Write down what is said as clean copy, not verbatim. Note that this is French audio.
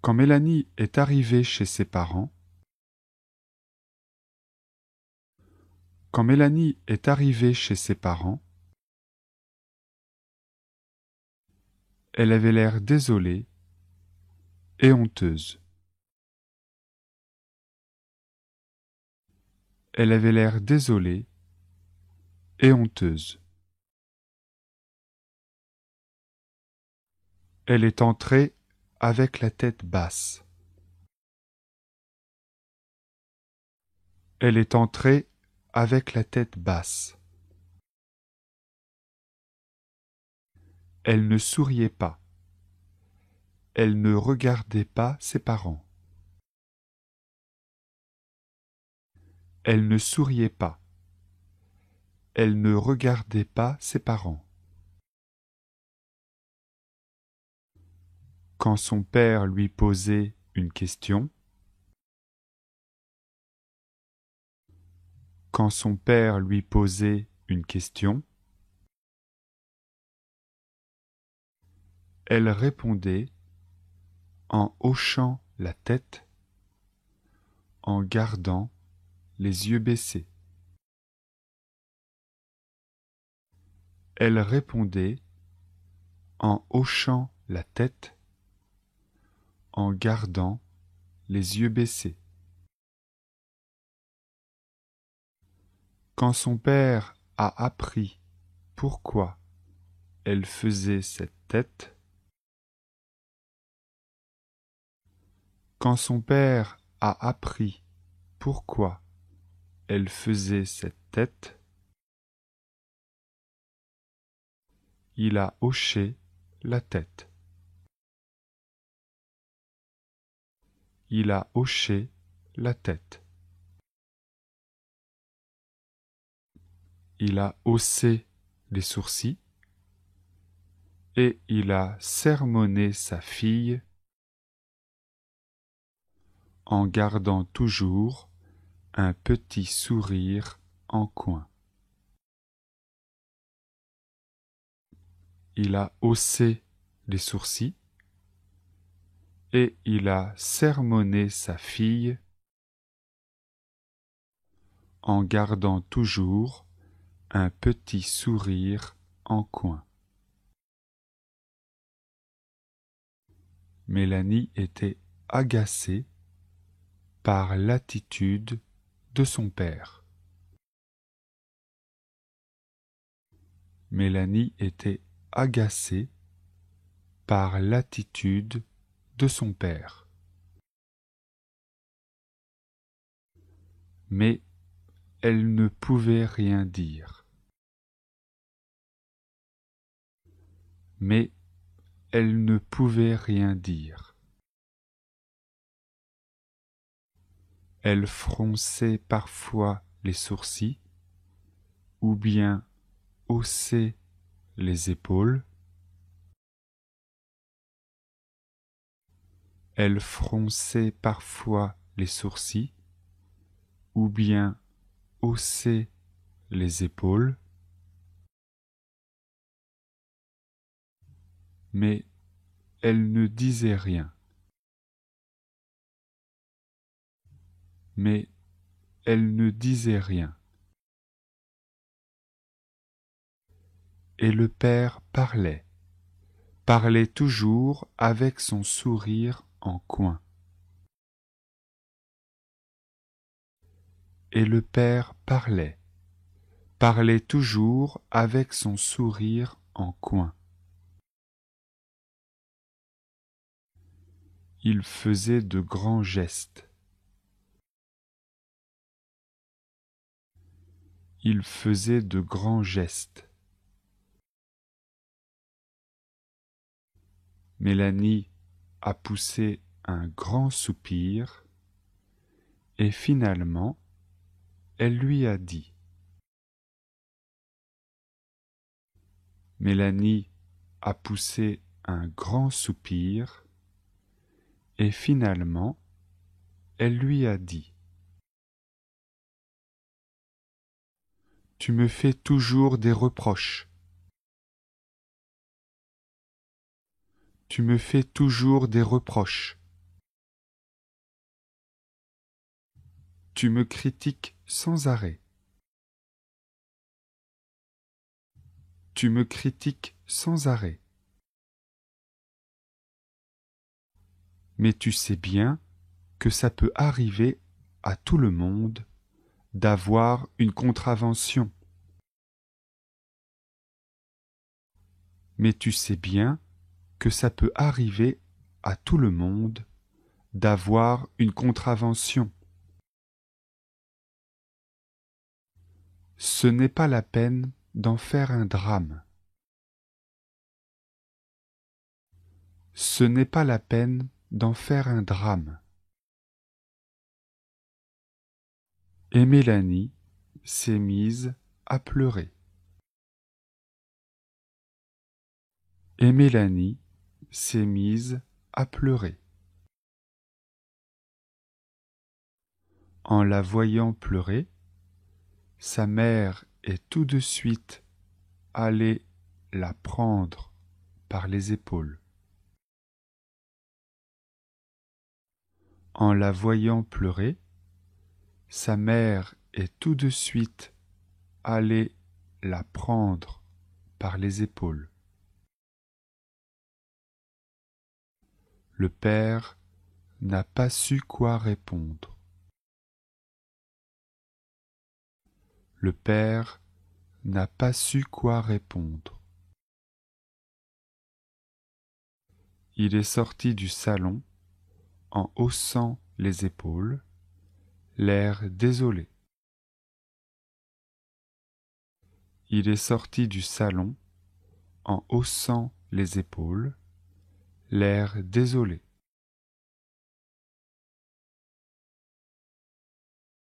Quand Mélanie est arrivée chez ses parents, elle avait l'air désolée et honteuse. Elle avait l'air désolée et honteuse. Elle est entrée avec la tête basse. Elle est entrée avec la tête basse. Elle ne souriait pas. Elle ne regardait pas ses parents. Elle ne souriait pas. Elle ne regardait pas ses parents. Quand son père lui posait une question, elle répondait en hochant la tête, en gardant les yeux baissés. Elle répondait en hochant la tête, en gardant les yeux baissés. Quand son père a appris pourquoi elle faisait cette tête, il a hoché la tête. Il a hoché la tête. Il a haussé les sourcils et il a sermonné sa fille en gardant toujours un petit sourire en coin. Il a haussé les sourcils et il a sermonné sa fille en gardant toujours un petit sourire en coin. Mélanie était agacée par l'attitude de son père. Mélanie était agacée par l'attitude de son père. Mais elle ne pouvait rien dire. Mais elle ne pouvait rien dire. Elle fronçait parfois les sourcils, ou bien haussait les épaules. Elle fronçait parfois les sourcils, ou bien haussait les épaules. Mais elle ne disait rien. Mais elle ne disait rien. Et le père parlait toujours avec son sourire en coin. Et le père parlait toujours avec son sourire en coin. Il faisait de grands gestes. Il faisait de grands gestes. Mélanie a poussé un grand soupir et finalement, elle lui a dit. Mélanie a poussé un grand soupir et finalement, elle lui a dit. Tu me fais toujours des reproches. Tu me fais toujours des reproches. Tu me critiques sans arrêt. Tu me critiques sans arrêt. Mais tu sais bien que ça peut arriver à tout le monde d'avoir une contravention. Mais tu sais bien que ça peut arriver à tout le monde d'avoir une contravention. Ce n'est pas la peine d'en faire un drame. Ce n'est pas la peine d'en faire un drame. Et Mélanie s'est mise à pleurer. Et Mélanie s'est mise à pleurer. En la voyant pleurer, sa mère est tout de suite allée la prendre par les épaules. En la voyant pleurer, sa mère est tout de suite allée la prendre par les épaules. Le père n'a pas su quoi répondre. Le père n'a pas su quoi répondre. Il est sorti du salon en haussant les épaules, l'air désolé. Il est sorti du salon en haussant les épaules, l'air désolé.